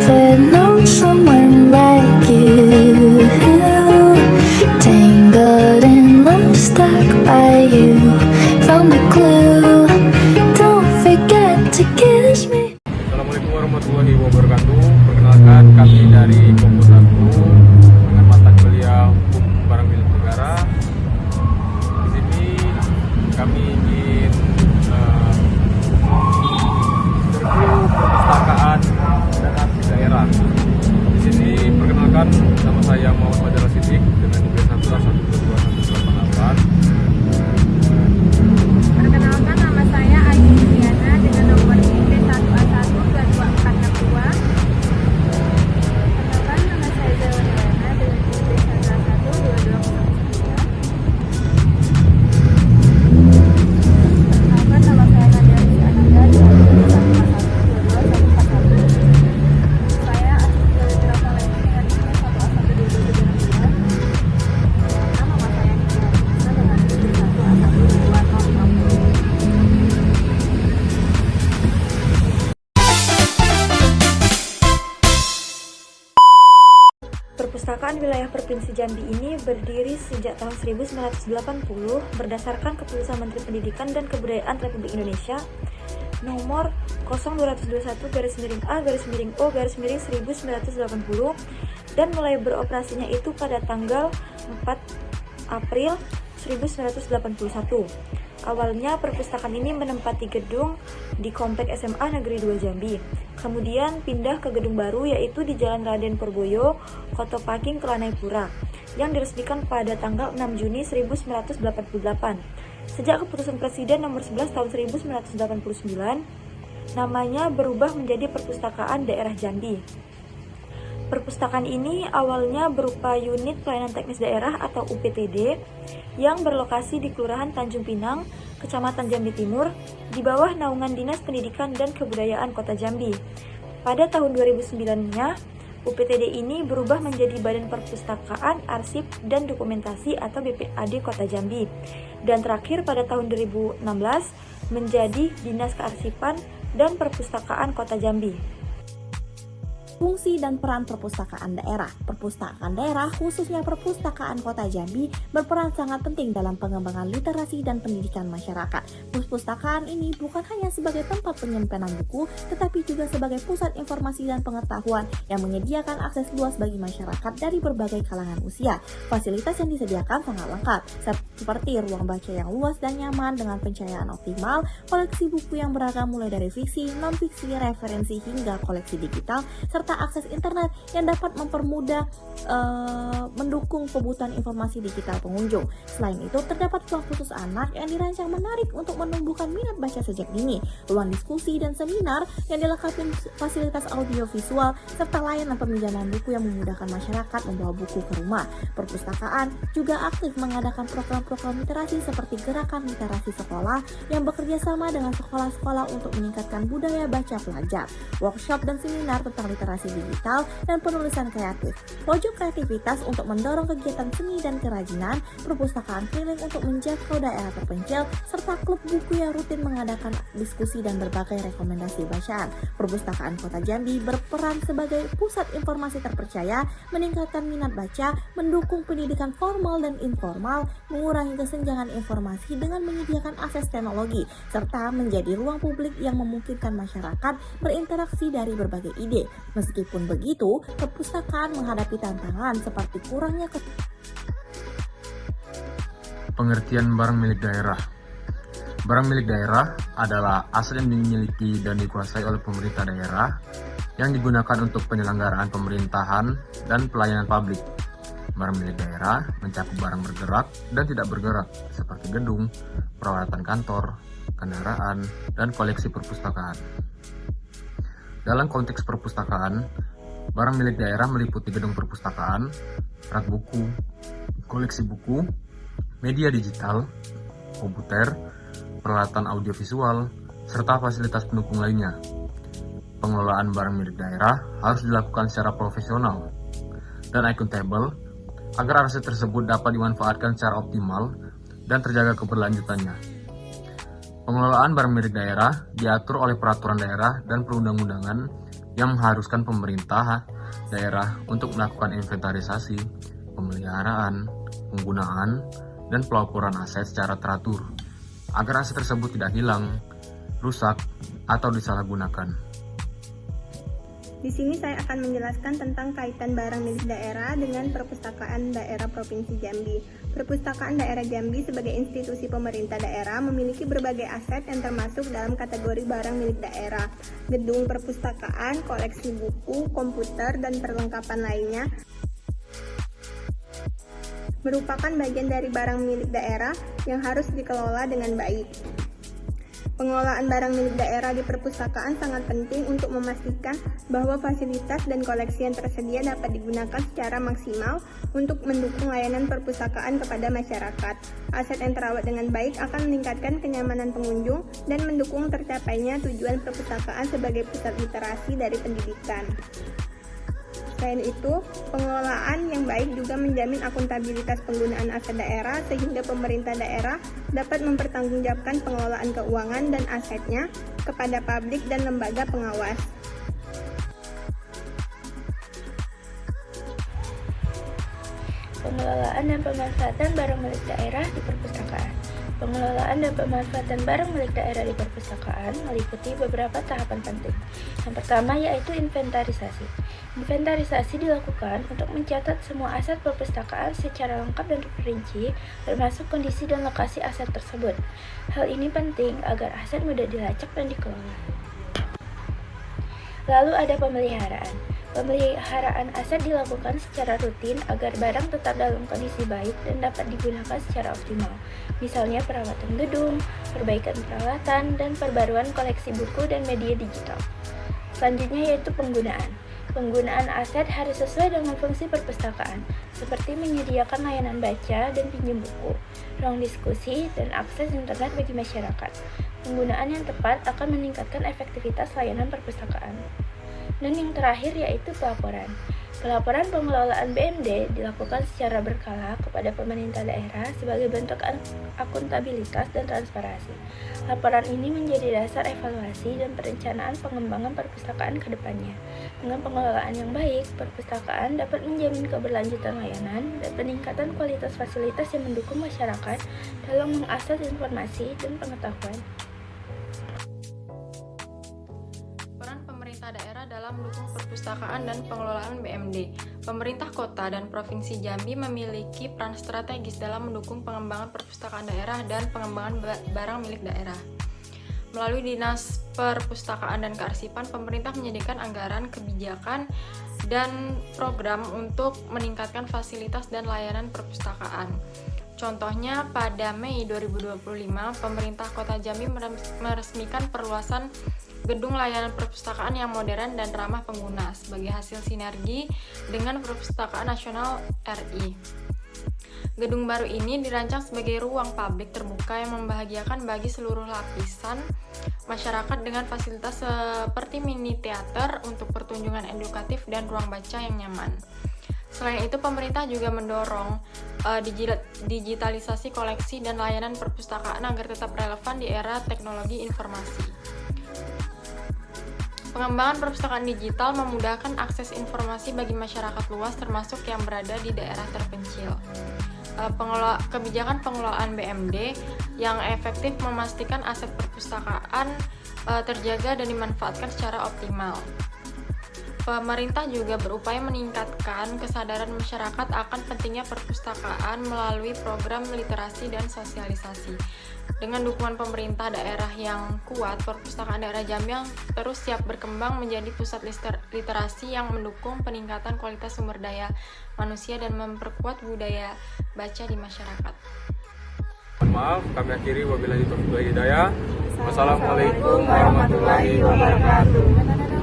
never known someone like you. Tangled in love, stuck by you. Found a clue. Don't forget to kiss me. Assalamualaikum warahmatullahi wabarakatuh. Perkenalkan, kami dari Komputer Group dengan mata kuliah Hukum Barang Milik Negara. Di sini kami ingin review perpustakaan dan arsip daerah. Di sini perkenalkan, nama saya Muhammad Fajar Siddiq dengan NIM 1122188. Perkenalkan, nama saya Ayu Juliana dengan nomor NIM 1A12242. Perkenalkan, nama saya Zahra Helena dengan NIM 1A12209. Perkenalkan, nama saya Nadia Rizky Ananda dengan NIM 1A12241. Saya asli dari Tirafaleni dengan NIM 1A12216. Nama saya Nidira Nisa dengan NIM 1A12260. Perpustakaan wilayah Provinsi Jambi ini berdiri sejak tahun 1980 berdasarkan Keputusan Menteri Pendidikan dan Kebudayaan Republik Indonesia nomor 0221-A-O-1980 dan mulai beroperasinya itu pada tanggal 4 April 1981. Awalnya perpustakaan ini menempati gedung di Komplek SMA Negeri 2 Jambi. Kemudian pindah ke gedung baru yaitu di Jalan Raden Porboyo, Kotopaking, Kelanai-Pura yang diresmikan pada tanggal 6 Juni 1988. Sejak keputusan Presiden nomor 11 tahun 1989, namanya berubah menjadi Perpustakaan Daerah Jambi. Perpustakaan ini awalnya berupa unit pelayanan teknis daerah atau UPTD yang berlokasi di Kelurahan Tanjung Pinang, Kecamatan Jambi Timur, di bawah naungan Dinas Pendidikan dan Kebudayaan Kota Jambi. Pada tahun 2009-nya, UPTD ini berubah menjadi Badan Perpustakaan, Arsip, dan Dokumentasi atau BPAD Kota Jambi. Dan terakhir pada tahun 2016 menjadi Dinas Kearsipan dan Perpustakaan Kota Jambi. Fungsi dan peran perpustakaan daerah. Perpustakaan daerah, khususnya Perpustakaan Kota Jambi, berperan sangat penting dalam pengembangan literasi dan pendidikan masyarakat. Perpustakaan ini bukan hanya sebagai tempat penyimpanan buku, tetapi juga sebagai pusat informasi dan pengetahuan yang menyediakan akses luas bagi masyarakat dari berbagai kalangan usia. Fasilitas yang disediakan sangat lengkap, seperti ruang baca yang luas dan nyaman dengan pencahayaan optimal, koleksi buku yang beragam mulai dari fiksi, non-fiksi, referensi hingga koleksi digital, serta akses internet yang dapat mempermudah mendukung kebutuhan informasi digital pengunjung. Selain itu, terdapat ruang khusus anak yang dirancang menarik untuk menumbuhkan minat baca sejak dini, ruang diskusi dan seminar yang dilengkapi fasilitas audiovisual, serta layanan peminjaman buku yang memudahkan masyarakat membawa buku ke rumah. Perpustakaan juga aktif mengadakan program-program literasi seperti Gerakan Literasi Sekolah yang bekerja sama dengan sekolah-sekolah untuk meningkatkan budaya baca pelajar, workshop dan seminar tentang literasi digital dan penulisan kreatif, pojok kreativitas untuk mendorong kegiatan seni dan kerajinan, perpustakaan keliling untuk menjangkau daerah terpencil, serta klub buku yang rutin mengadakan diskusi dan berbagai rekomendasi bacaan. Perpustakaan Kota Jambi berperan sebagai pusat informasi terpercaya, meningkatkan minat baca, mendukung pendidikan formal dan informal, mengurangi kesenjangan informasi dengan menyediakan akses teknologi, serta menjadi ruang publik yang memungkinkan masyarakat berinteraksi dari berbagai ide. Meskipun begitu, perpustakaan menghadapi tantangan seperti kurangnya Pengertian barang milik daerah. Barang milik daerah adalah aset yang dimiliki dan dikuasai oleh pemerintah daerah yang digunakan untuk penyelenggaraan pemerintahan dan pelayanan publik. Barang milik daerah mencakup barang bergerak dan tidak bergerak seperti gedung, peralatan kantor, kendaraan, dan koleksi perpustakaan. Dalam konteks perpustakaan, barang milik daerah meliputi gedung perpustakaan, rak buku, koleksi buku, media digital, komputer, peralatan audiovisual, serta fasilitas pendukung lainnya. Pengelolaan barang milik daerah harus dilakukan secara profesional dan akuntabel agar aset tersebut dapat dimanfaatkan secara optimal dan terjaga keberlanjutannya. Pengelolaan barang milik daerah diatur oleh peraturan daerah dan perundang-undangan yang mengharuskan pemerintah daerah untuk melakukan inventarisasi, pemeliharaan, penggunaan, dan pelaporan aset secara teratur, agar aset tersebut tidak hilang, rusak, atau disalahgunakan. Di sini saya akan menjelaskan tentang kaitan barang milik daerah dengan Perpustakaan Daerah Provinsi Jambi. Perpustakaan Daerah Jambi sebagai institusi pemerintah daerah memiliki berbagai aset yang termasuk dalam kategori barang milik daerah. Gedung perpustakaan, koleksi buku, komputer, dan perlengkapan lainnya merupakan bagian dari barang milik daerah yang harus dikelola dengan baik. Pengelolaan barang milik daerah di perpustakaan sangat penting untuk memastikan bahwa fasilitas dan koleksi yang tersedia dapat digunakan secara maksimal untuk mendukung layanan perpustakaan kepada masyarakat. Aset yang terawat dengan baik akan meningkatkan kenyamanan pengunjung dan mendukung tercapainya tujuan perpustakaan sebagai pusat literasi dari pendidikan. Selain itu, pengelolaan yang baik juga menjamin akuntabilitas penggunaan aset daerah sehingga pemerintah daerah dapat mempertanggungjawabkan pengelolaan keuangan dan asetnya kepada publik dan lembaga pengawas. Pengelolaan dan pemanfaatan barang milik daerah di perpustakaan. Pengelolaan dan pemanfaatan barang milik daerah di perpustakaan meliputi beberapa tahapan penting. Yang pertama yaitu inventarisasi. Inventarisasi dilakukan untuk mencatat semua aset perpustakaan secara lengkap dan terperinci, termasuk kondisi dan lokasi aset tersebut. Hal ini penting agar aset mudah dilacak dan dikelola. Lalu ada pemeliharaan. Pemeliharaan aset dilakukan secara rutin agar barang tetap dalam kondisi baik dan dapat digunakan secara optimal. Misalnya perawatan gedung, perbaikan peralatan, dan perbaruan koleksi buku dan media digital. Selanjutnya yaitu penggunaan. Penggunaan aset harus sesuai dengan fungsi perpustakaan, seperti menyediakan layanan baca dan pinjam buku, ruang diskusi, dan akses internet bagi masyarakat. Penggunaan yang tepat akan meningkatkan efektivitas layanan perpustakaan. Dan yang terakhir yaitu pelaporan. Pelaporan pengelolaan BMD dilakukan secara berkala kepada pemerintah daerah sebagai bentuk akuntabilitas dan transparansi. Laporan ini menjadi dasar evaluasi dan perencanaan pengembangan perpustakaan ke depannya. Dengan pengelolaan yang baik, perpustakaan dapat menjamin keberlanjutan layanan dan peningkatan kualitas fasilitas yang mendukung masyarakat dalam mengakses informasi dan pengetahuan. Daerah dalam mendukung perpustakaan dan pengelolaan BMD. Pemerintah kota dan provinsi Jambi memiliki peran strategis dalam mendukung pengembangan perpustakaan daerah dan pengembangan barang milik daerah. Melalui Dinas Perpustakaan dan Kearsipan, pemerintah menyediakan anggaran, kebijakan, dan program untuk meningkatkan fasilitas dan layanan perpustakaan. Contohnya, pada Mei 2025, pemerintah Kota Jambi meresmikan perluasan gedung layanan perpustakaan yang modern dan ramah pengguna sebagai hasil sinergi dengan Perpustakaan Nasional RI. Gedung baru ini dirancang sebagai ruang publik terbuka yang membahagiakan bagi seluruh lapisan masyarakat dengan fasilitas seperti mini teater untuk pertunjukan edukatif dan ruang baca yang nyaman. Selain itu, pemerintah juga mendorong digitalisasi koleksi dan layanan perpustakaan agar tetap relevan di era teknologi informasi. Pengembangan perpustakaan digital memudahkan akses informasi bagi masyarakat luas termasuk yang berada di daerah terpencil. Kebijakan pengelolaan BMD yang efektif memastikan aset perpustakaan terjaga dan dimanfaatkan secara optimal. Pemerintah juga berupaya meningkatkan kesadaran masyarakat akan pentingnya perpustakaan melalui program literasi dan sosialisasi. Dengan dukungan pemerintah daerah yang kuat, perpustakaan daerah Jambi yang terus siap berkembang menjadi pusat literasi yang mendukung peningkatan kualitas sumber daya manusia dan memperkuat budaya baca di masyarakat. Mohon maaf, kami akhiri wabillahi taufiq wal hidayah. Wassalamualaikum warahmatullahi wabarakatuh.